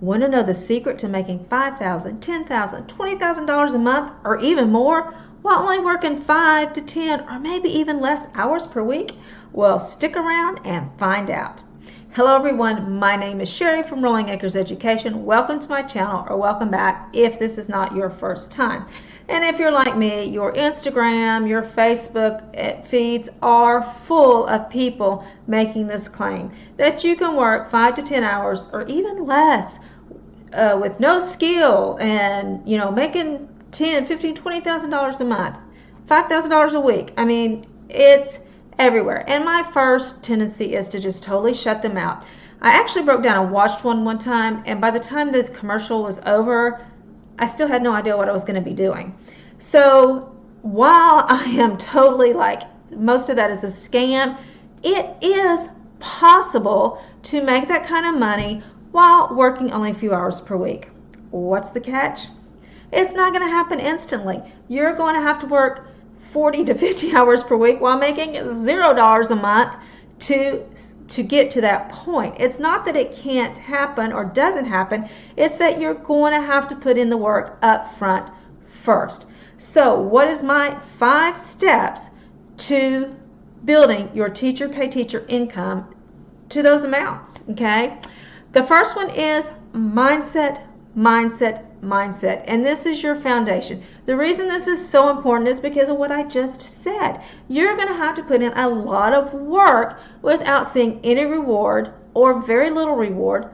Want to know the secret to making $5,000, $10,000, $20,000 a month or even more while only working 5 to 10 or maybe even less hours per week? Well, stick around and find out. Hello everyone, my name is Sherry from Rolling Acres Education. Welcome to my channel, or welcome back if this is not your first time. And if you're like me, your Instagram, your Facebook feeds are full of people making this claim that you can work 5 to 10 hours or even less with no skill and, making $10,000, $15,000, $20,000 a month, $5,000 a week. I mean, it's everywhere. And my first tendency is to just totally shut them out. I actually broke down and watched one time, and by the time the commercial was over, I still had no idea what I was going to be doing. So while I am totally like, most of that is a scam, it is possible to make that kind of money while working only a few hours per week. What's the catch? It's not going to happen instantly. You're going to have to work 40 to 50 hours per week while making $0 a month to get to that point. It's not that it can't happen or doesn't happen. It's that you're going to have to put in the work up front first. So what is my 5 steps to building your teacher pay teacher income to those amounts? Okay. The first one is mindset, mindset, mindset. And this is your foundation. The reason this is so important is because of what I just said. You're going to have to put in a lot of work without seeing any reward or very little reward.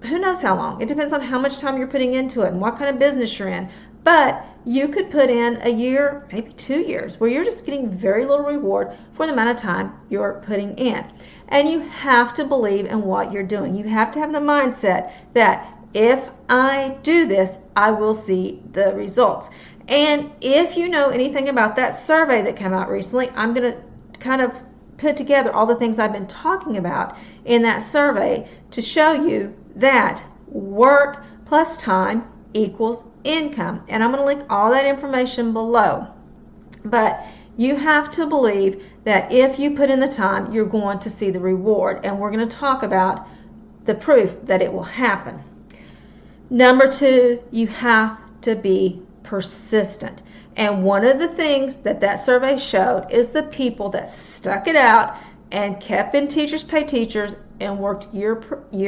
Who knows how long? It depends on how much time you're putting into it and what kind of business you're in. But you could put in a year, maybe 2 years, where you're just getting very little reward for the amount of time you're putting in. And you have to believe in what you're doing. You have to have the mindset that if I do this, I will see the results. And if you know anything about that survey that came out recently, I'm going to kind of put together all the things I've been talking about in that survey to show you that work plus time equals income. And I'm going to link all that information below. But you have to believe that if you put in the time, you're going to see the reward. And we're going to talk about the proof that it will happen. Number 2, you have to be persistent. And one of the things that survey showed is the people that stuck it out and kept in teachers pay teachers and worked year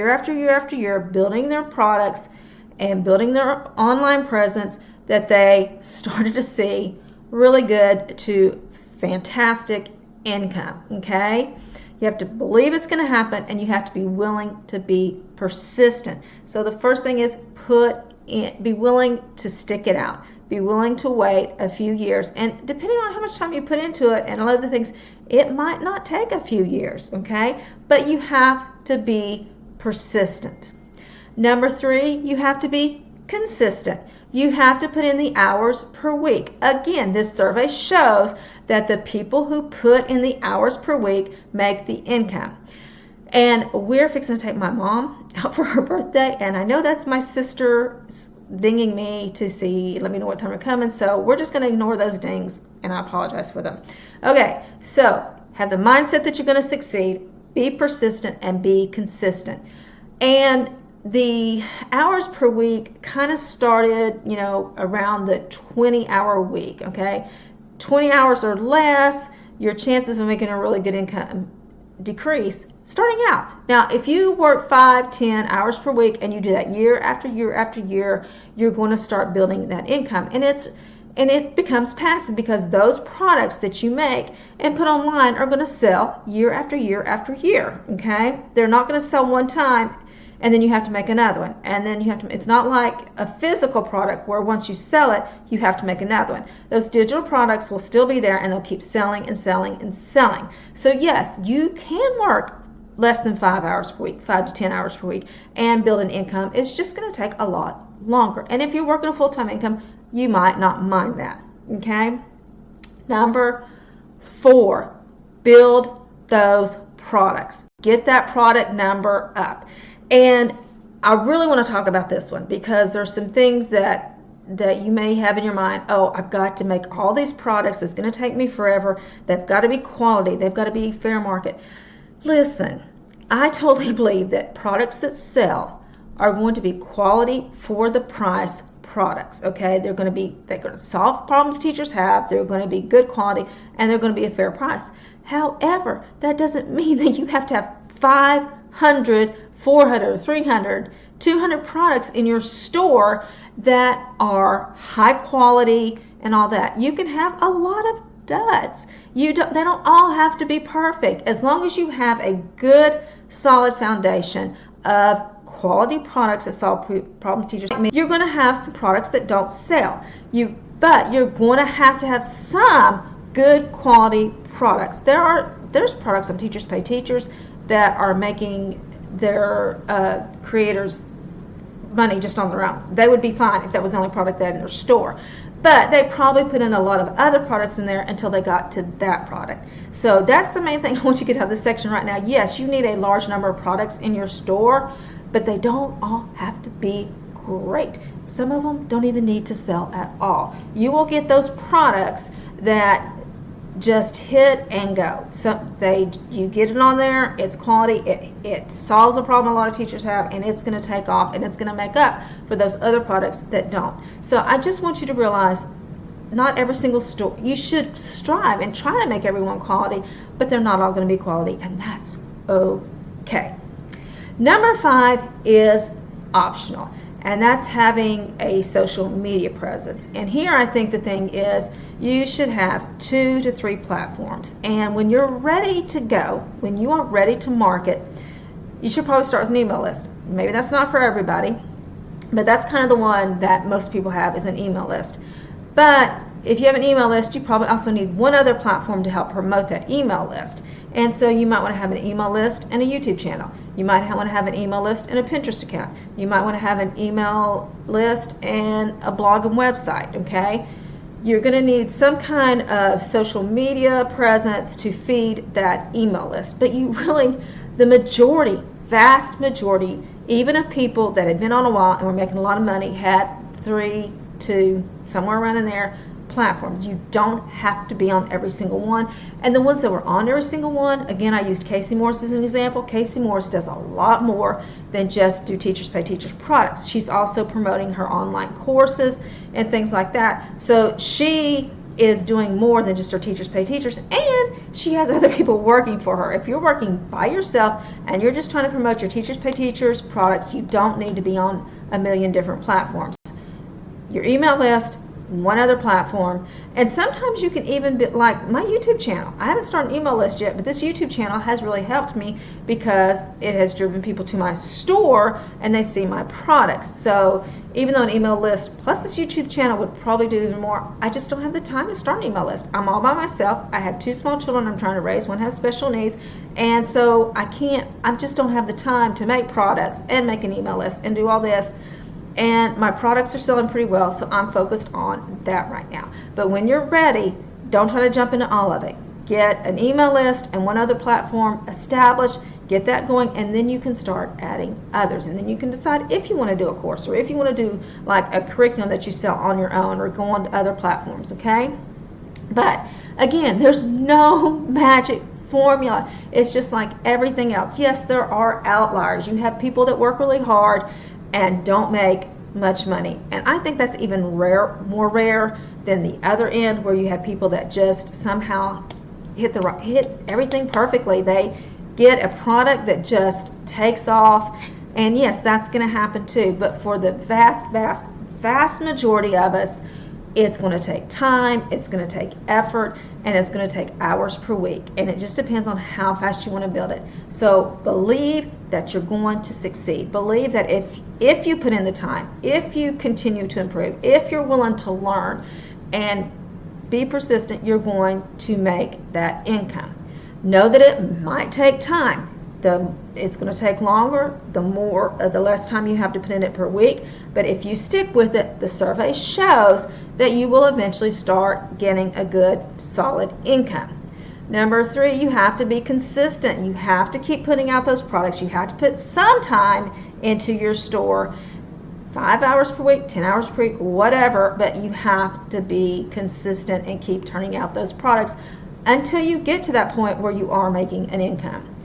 after year after year building their products and building their online presence, that they started to see really good to fantastic income. Okay? You have to believe it's going to happen, and you have to be willing to be persistent. So the first thing is be willing to stick it out. Be willing to wait a few years. And depending on how much time you put into it and a lot of the things, it might not take a few years, okay? But you have to be persistent. Number 3, you have to be consistent. You have to put in the hours per week. Again, this survey shows that the people who put in the hours per week make the income. And we're fixing to take my mom out for her birthday, and I know that's my sister dinging me to let me know what time we're coming, so we're just going to ignore those dings, and I apologize for them. Okay, so have the mindset that you're going to succeed, be persistent, and be consistent. And the hours per week kind of started, around the 20-hour week, okay? 20 hours or less, your chances of making a really good income decrease starting out. Now, if you work 5, 10 hours per week and you do that year after year after year, you're going to start building that income. And it becomes passive because those products that you make and put online are going to sell year after year after year, okay? They're not going to sell one time and then you have to make another one. And then it's not like a physical product where once you sell it, you have to make another one. Those digital products will still be there and they'll keep selling and selling and selling. So yes, you can work less than 5 hours per week, 5 to 10 hours per week, and build an income. It's just going to take a lot longer. And if you're working a full-time income, you might not mind that, okay? Number 4, build those products. Get that product number up. And I really want to talk about this one because there's some things that you may have in your mind. Oh, I've got to make all these products. It's going to take me forever. They've got to be quality. They've got to be fair market. Listen, I totally believe that products that sell are going to be quality for the price products. Okay, they're going to solve problems teachers have, they're going to be good quality, and they're going to be a fair price. However, that doesn't mean that you have to have 500, 400, 300, 200 products in your store that are high quality and all that. You can have a lot of duds. They don't all have to be perfect. As long as you have a good, solid foundation of quality products that solve problems teachers make, you're going to have some products that don't sell. But you're going to have some good quality products. There's products on Teachers Pay Teachers that are making their creators money just on their own. They would be fine if that was the only product they had in their store. But they probably put in a lot of other products in there until they got to that product. So that's the main thing I want you to get out of this section right now. Yes, you need a large number of products in your store, but they don't all have to be great. Some of them don't even need to sell at all. You will get those products that just hit and go. So you get it on there, it's quality, it solves a problem a lot of teachers have, and it's going to take off, and it's going to make up for those other products that don't. So I just want you to realize not every single store, you should strive and try to make everyone quality, but they're not all going to be quality, and that's okay. Number 5 is optional, and that's having a social media presence. And here I think the thing is you should have 2 to 3 platforms. And when you're ready to go, when you are ready to market, you should probably start with an email list. Maybe that's not for everybody, but that's kind of the one that most people have, is an email list. But if you have an email list, you probably also need one other platform to help promote that email list. And so you might want to have an email list and a YouTube channel. You might want to have an email list and a Pinterest account. You might want to have an email list and a blog and website, okay? You're going to need some kind of social media presence to feed that email list. But you really, the majority, vast majority, even of people that had been on a while and were making a lot of money, had 3, 2, somewhere around in there, platforms. You don't have to be on every single one. And the ones that were on every single one, again, I used Casey Morris as an example. Casey Morris does a lot more than just do Teachers Pay Teachers products. She's also promoting her online courses and things like that. So she is doing more than just her Teachers Pay Teachers, and she has other people working for her. If you're working by yourself and you're just trying to promote your Teachers Pay Teachers products, you don't need to be on a million different platforms. Your email list, one other platform, and sometimes you can even be like my YouTube channel. I haven't started an email list yet, but this YouTube channel has really helped me because it has driven people to my store and they see my products. So even though an email list plus this YouTube channel would probably do even more, I just don't have the time to start an email list. I'm all by myself. I have 2 small children I'm trying to raise. One has special needs, and so I just don't have the time to make products and make an email list and do all this. And my products are selling pretty well, so I'm focused on that right now. But when you're ready, don't try to jump into all of it. Get an email list and one other platform established, get that going, and then you can start adding others. And then you can decide if you want to do a course or if you want to do like a curriculum that you sell on your own or go on to other platforms, okay? But again, there's no magic formula. It's just like everything else. Yes, there are outliers. You have people that work really hard and don't make much money. And I think that's even more rare than the other end, where you have people that just somehow hit everything perfectly. They get a product that just takes off, and yes, that's going to happen too. But for the vast majority of us, it's going to take time, it's going to take effort, and it's going to take hours per week. And it just depends on how fast you want to build it. So believe that you're going to succeed. Believe that if you put in the time, if you continue to improve, if you're willing to learn and be persistent, you're going to make that income. Know that it might take time. It's going to take longer, the less time you have to put in it per week. But if you stick with it, the survey shows that you will eventually start getting a good, solid income. Number 3, you have to be consistent. You have to keep putting out those products. You have to put some time into your store, 5 hours per week, 10 hours per week, whatever, but you have to be consistent and keep turning out those products until you get to that point where you are making an income.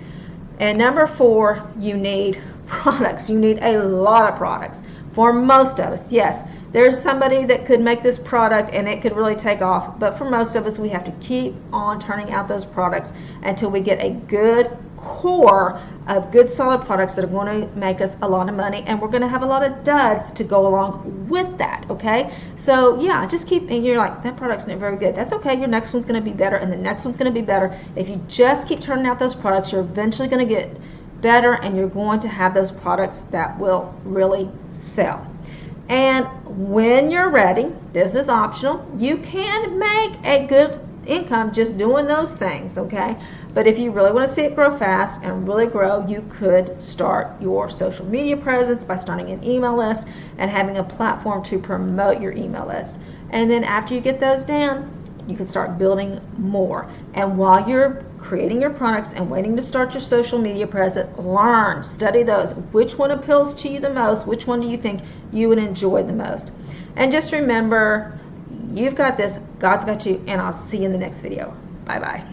And number 4, you need products. You need a lot of products. For most of us, yes, there's somebody that could make this product and it could really take off, but for most of us, we have to keep on turning out those products until we get a good core of good solid products that are going to make us a lot of money, and we're going to have a lot of duds to go along with that. Okay, so yeah, just keep, and you're like, that product's not very good. That's okay, your next one's going to be better, and the next one's going to be better. If you just keep turning out those products, you're eventually going to get better, and you're going to have those products that will really sell. And when you're ready, this is optional, you can make a good income just doing those things, okay? But if you really want to see it grow fast and really grow, you could start your social media presence by starting an email list and having a platform to promote your email list. And then after you get those down, you can start building more. And while you're creating your products and waiting to start your social media presence, learn, study those. Which one appeals to you the most? Which one do you think you would enjoy the most? And just remember, you've got this, God's got you, and I'll see you in the next video. Bye-bye.